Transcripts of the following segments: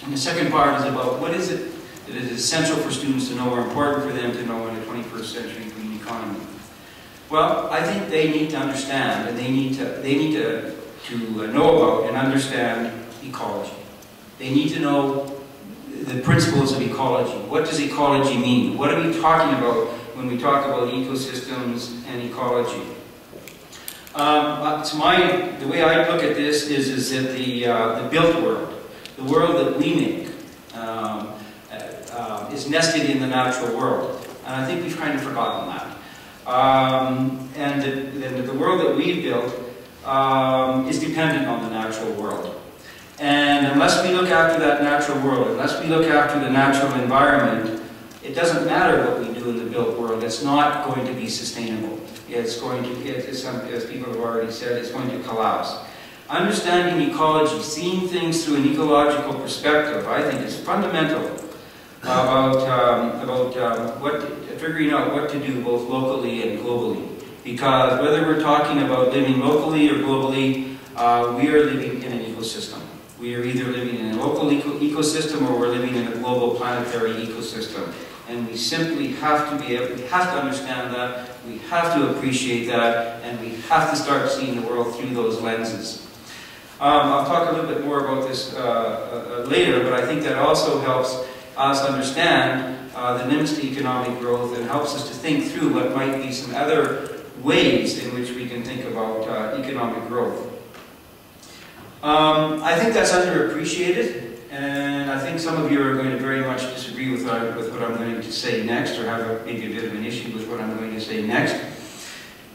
And the second part is about what is it that is essential for students to know or important for them to know in a 21st century green economy. Well, I think they need to understand, and they need to know about and understand ecology. They need to know the principles of ecology. What does ecology mean? What are we talking about when we talk about ecosystems and ecology? The way I look at this is that the built world, the world that we make, is nested in the natural world. And I think we've kind of forgotten that. And the world that we've built is dependent on the natural world. And unless we look after that natural world, unless we look after the natural environment, it doesn't matter what we do in the built world. It's not going to be sustainable. It's going to, as people have already said, it's going to collapse. Understanding ecology, seeing things through an ecological perspective, I think is fundamental about figuring out what to do both locally and globally. Because whether we're talking about living locally or globally, we are living in an ecosystem. We are either living in a local ecosystem or we're living in a global planetary ecosystem. And we simply have to be able, we have to understand that, we have to appreciate that, and we have to start seeing the world through those lenses. I'll talk a little bit more about this later, but I think that also helps us understand the limits to economic growth and helps us to think through what might be some other ways in which we can think about economic growth. I think that's underappreciated, and I think some of you are going to very much disagree with what I'm going to say next, or have maybe a bit of an issue with what I'm going to say next.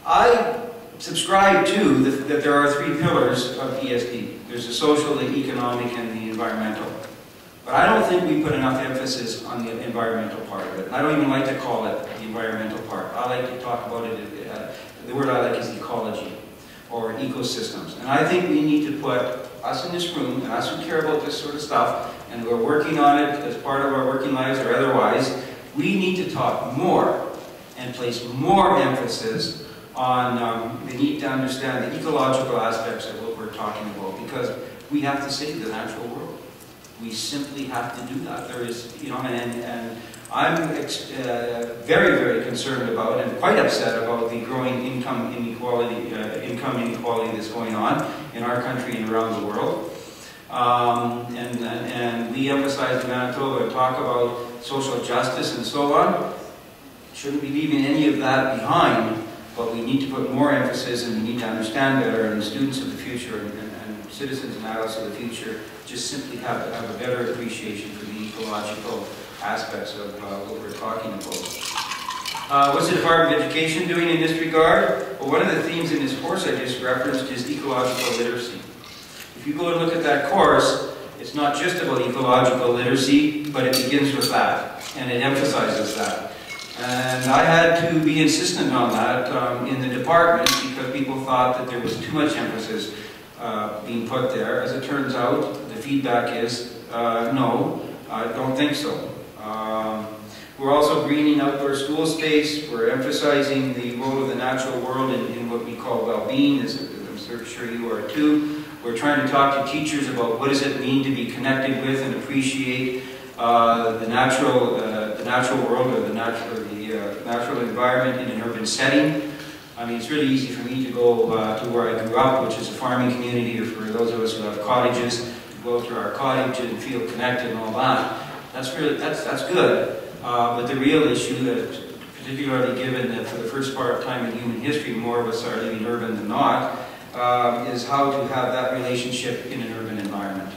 I subscribe to that there are three pillars of ESD. There's the social, the economic, and the environmental. But I don't think we put enough emphasis on the environmental part of it. I don't even like to call it the environmental part. I like to talk about it, the word I like is ecology, or ecosystems. And I think we need to put, us in this room, and us who care about this sort of stuff, and we're working on it as part of our working lives or otherwise, we need to talk more and place more emphasis on the need to understand the ecological aspects of what we're talking about, because we have to save the natural world. We simply have to do that. There is, you know, and I'm very, very concerned about and quite upset about the growing income inequality that's going on in our country and around the world. And we emphasize in Manitoba and talk about social justice and so on. Shouldn't be leaving any of that behind, but we need to put more emphasis, and we need to understand better, and the students of the future and citizens and adults of the future just simply have to have a better appreciation for the ecological aspects of what we're talking about. What's the Department of Education doing in this regard? Well, one of the themes in this course I just referenced is ecological literacy. If you go and look at that course, it's not just about ecological literacy, but it begins with that, and it emphasizes that. And I had to be insistent on that in the department because people thought that there was too much emphasis being put there. As it turns out, the feedback is, no, I don't think so. We're also greening outdoor school space. We're emphasizing the role of the natural world in what we call well-being, as I'm sure you are too. We're trying to talk to teachers about what does it mean to be connected with and appreciate the natural world or the natural environment in an urban setting. I mean, it's really easy for me to go to where I grew up, which is a farming community, or for those of us who have cottages, to go to our cottage and feel connected and all that. That's good. But the real issue, that particularly given that for the first part of time in human history, more of us are living urban than not, is how to have that relationship in an urban environment.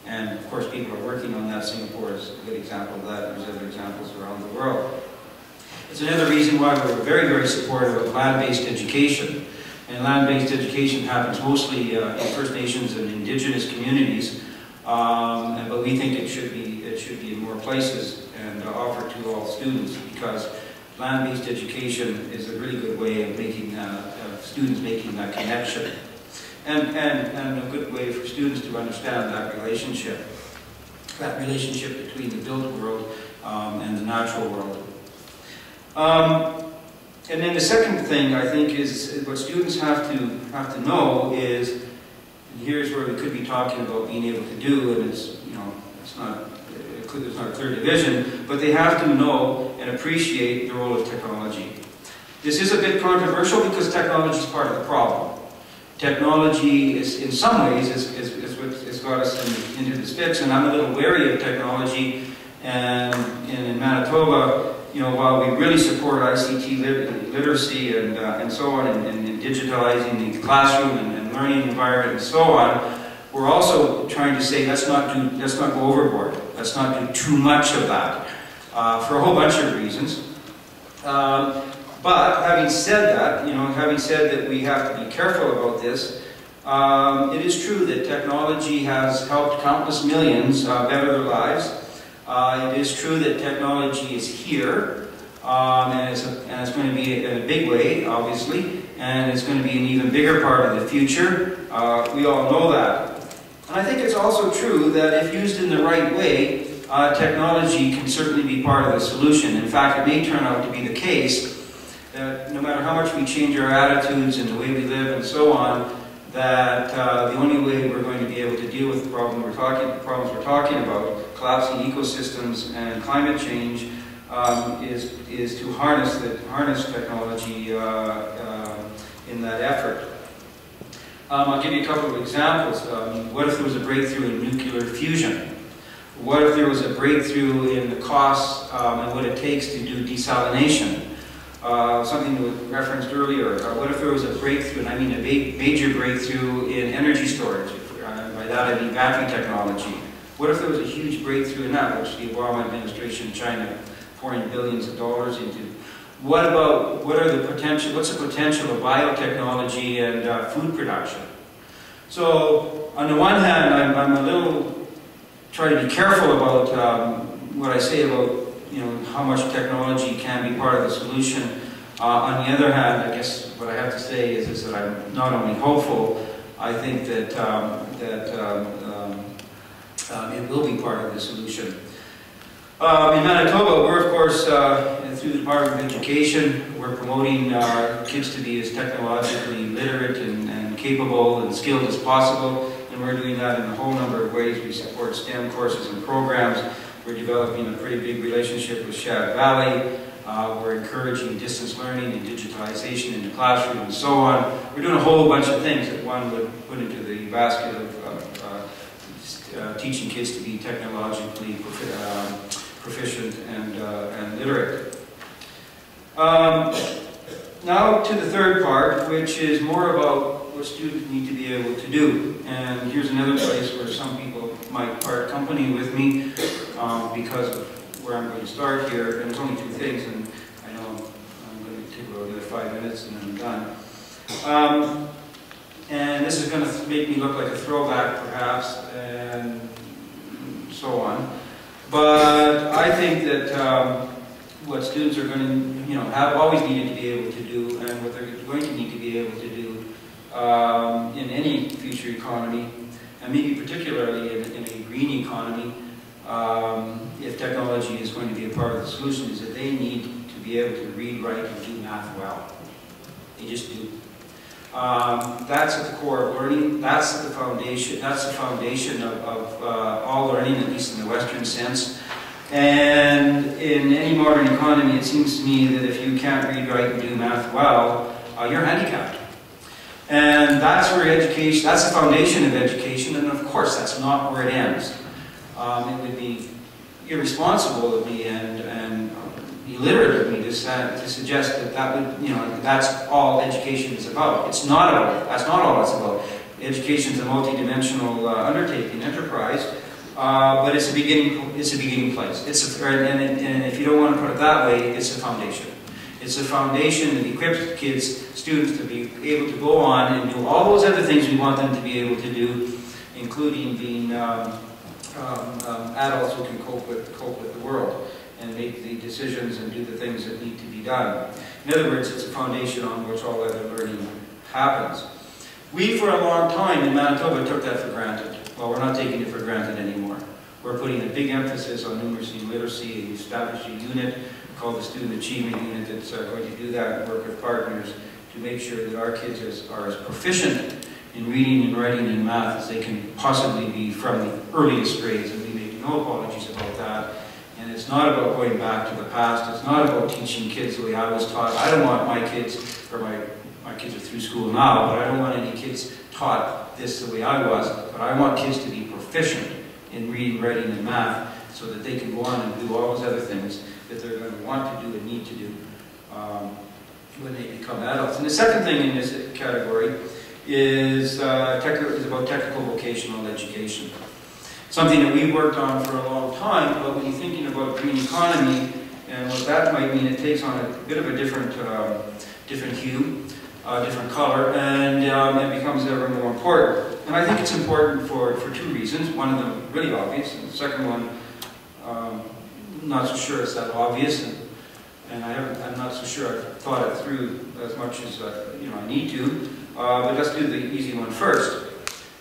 And of course, people are working on that. Singapore is a good example of that. There's other examples around the world. It's another reason why we're very, very supportive of land-based education. And land-based education happens mostly in First Nations and Indigenous communities, but we think it should be in more places and offered to all students, because land-based education is a really good way of making students making that connection, and a good way for students to understand that relationship between the built world and the natural world. And then the second thing I think is what students have to know is, and here's where we could be talking about being able to do, and it's, you know, there's not a clear division, but they have to know and appreciate the role of technology. This is a bit controversial because technology is part of the problem. Technology is, in some ways, is what has got us into this fix, and I'm a little wary of technology. And in Manitoba, you know, while we really support ICT literacy and so on, and digitalizing the classroom and learning environment and so on, we're also trying to say let's not go overboard. Let's not do too much of that for a whole bunch of reasons. But having said that, you know, having said that we have to be careful about this, it is true that technology has helped countless millions better their lives. It is true that technology is here, and it's going to be in a big way, obviously, and it's going to be an even bigger part of the future. We all know that. And I think it's also true that if used in the right way, technology can certainly be part of the solution. In fact, it may turn out to be the case that no matter how much we change our attitudes and the way we live and so on, that the only way we're going to be able to deal with the problems we're talking about, collapsing ecosystems and climate change, is to harness technology in that effort. I'll give you a couple of examples. What if there was a breakthrough in nuclear fusion? What if there was a breakthrough in the costs and what it takes to do desalination? Something that was referenced earlier. What if there was a breakthrough, and I mean a major breakthrough in energy storage? By that I mean battery technology. What if there was a huge breakthrough in that, which the Obama administration in China pouring billions of dollars into? What's the potential of biotechnology and food production? So, on the one hand, I'm a little trying to be careful about what I say about, you know, how much technology can be part of the solution. On the other hand, I guess what I have to say is that I'm not only hopeful, I think that it will be part of the solution. In Manitoba, we're of course, through the Department of Education, we're promoting our kids to be as technologically literate and capable and skilled as possible, and we're doing that in a whole number of ways. We support STEM courses and programs. We're developing a pretty big relationship with Shad Valley. We're encouraging distance learning and digitalization in the classroom and so on. We're doing a whole bunch of things that one would put into the basket of teaching kids to be technologically proficient and literate. Now to the third part, which is more about what students need to be able to do. And here's another place where some people might part company with me because of where I'm going to start here. And there's only two things, and I know I'm going to take about another 5 minutes and then I'm done. And this is going to make me look like a throwback, perhaps, and so on. But I think that what students are going to, you know, have always needed to be able to do, and what they're going to need to be able to do in any future economy, and maybe particularly in a green economy, if technology is going to be a part of the solution, is that they need to be able to read, write, and do math well. They just do. That's at the core of learning. That's the foundation. That's the foundation of all learning, at least in the Western sense. And in any modern economy, it seems to me that if you can't read, write, and do math well, you're handicapped. And that's where education. That's the foundation of education. And of course, that's not where it ends. It would be irresponsible of me and illiterate of me to suggest that that's all education is about. It's not about. That's not all it's about. Education is a multi-dimensional undertaking, enterprise, but it's a beginning. It's a beginning place. And if you don't want to put it that way, it's a foundation. It's a foundation that equips students to be able to go on and do all those other things we want them to be able to do, including being adults who can cope with the world and make the decisions and do the things that need to be done. In other words, it's a foundation on which all other learning happens. We, for a long time in Manitoba, took that for granted. Well, we're not taking it for granted anymore. We're putting a big emphasis on numeracy and literacy, and we established a unit called the Student Achievement Unit that's going to do that and work with partners to make sure that our kids are as proficient in reading and writing and math as they can possibly be from the earliest grades. And we make no apologies about that. And it's not about going back to the past. It's not about teaching kids the way I was taught. I don't want my kids, or my kids are through school now, but I don't want any kids taught this the way I was. But I want kids to be proficient in reading, writing, and math so that they can go on and do all those other things that they're going to want to do and need to do when they become adults. And the second thing in this category is about technical vocational education. Something that we've worked on for a long time, but when you're thinking about green economy and what that might mean, it takes on a bit of a different hue, different color, and it becomes ever more important. And I think it's important for two reasons. One of them really obvious, and the second one, I'm not so sure it's that obvious, and I'm not so sure I've thought it through as much as I need to. But let's do the easy one first.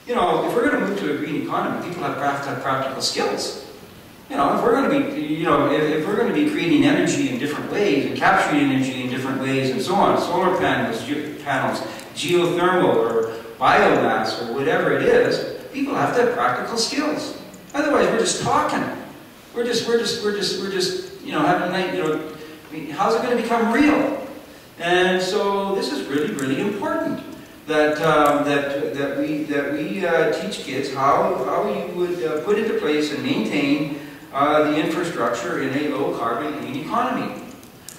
You know, if we're going to move to a green economy, people have to have practical skills. You know, if we're going to be, if we're going to be creating energy in different ways and capturing energy in different ways and so on, solar panels, geothermal or biomass or whatever it is, people have to have practical skills. Otherwise, we're just talking. We're just having a night. How's it going to become real? And so this is really, really important. That we teach kids how you would put into place and maintain the infrastructure in a low carbon green economy.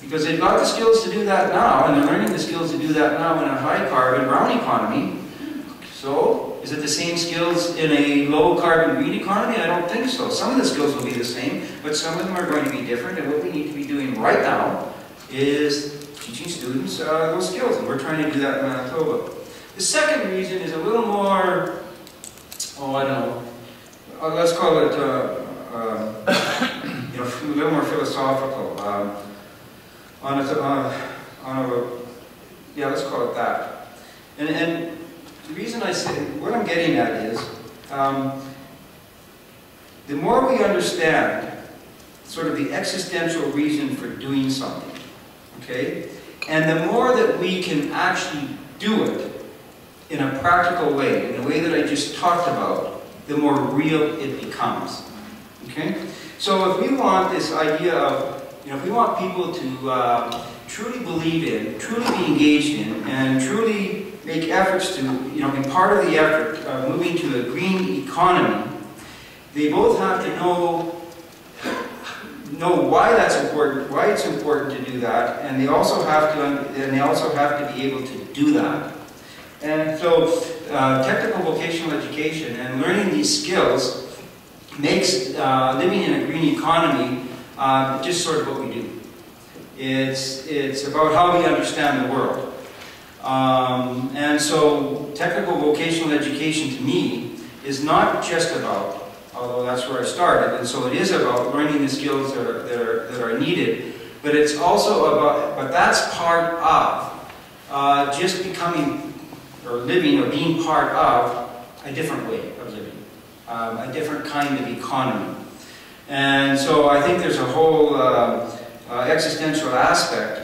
Because they've got the skills to do that now, and they're learning the skills to do that now in a high carbon brown economy. So, is it the same skills in a low carbon green economy? I don't think so. Some of the skills will be the same, but some of them are going to be different, and what we need to be doing right now is teaching students those skills, and we're trying to do that in Manitoba. The second reason is a little more, I don't know, let's call it, a little more philosophical. Let's call it that. And the reason I say, what I'm getting at is, the more we understand sort of the existential reason for doing something, okay, and the more that we can actually do it in a practical way, in the way that I just talked about, the more real it becomes. Okay? So if we want this idea of, if we want people to truly believe in, truly be engaged in, and truly make efforts to, be part of the effort of moving to a green economy, they both have to know why that's important, why it's important to do that, and they also have to be able to do that. And so, technical vocational education and learning these skills makes living in a green economy just sort of what we do. It's about how we understand the world. And so, technical vocational education to me is not just about, although that's where I started, and so it is about learning the skills that are needed, but it's also about, but that's part of just becoming or living or being part of a different way of living, a different kind of economy. And so I think there's a whole existential aspect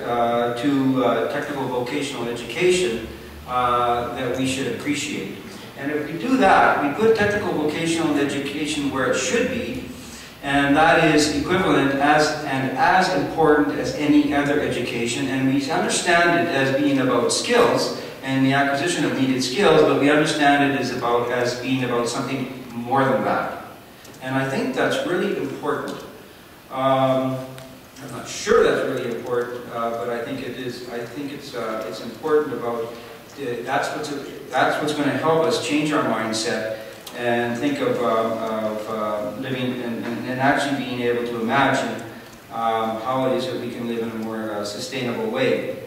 to technical vocational education that we should appreciate. And if we do that, we put technical vocational education where it should be, and that is equivalent as important as any other education, and we understand it as being about skills and the acquisition of needed skills, but we understand it as being about something more than that. And I think that's really important. I'm not sure that's really important, but I think it is. I think it's important about that's what's going to help us change our mindset and think of living and actually being able to imagine how it is that we can live in a more sustainable way.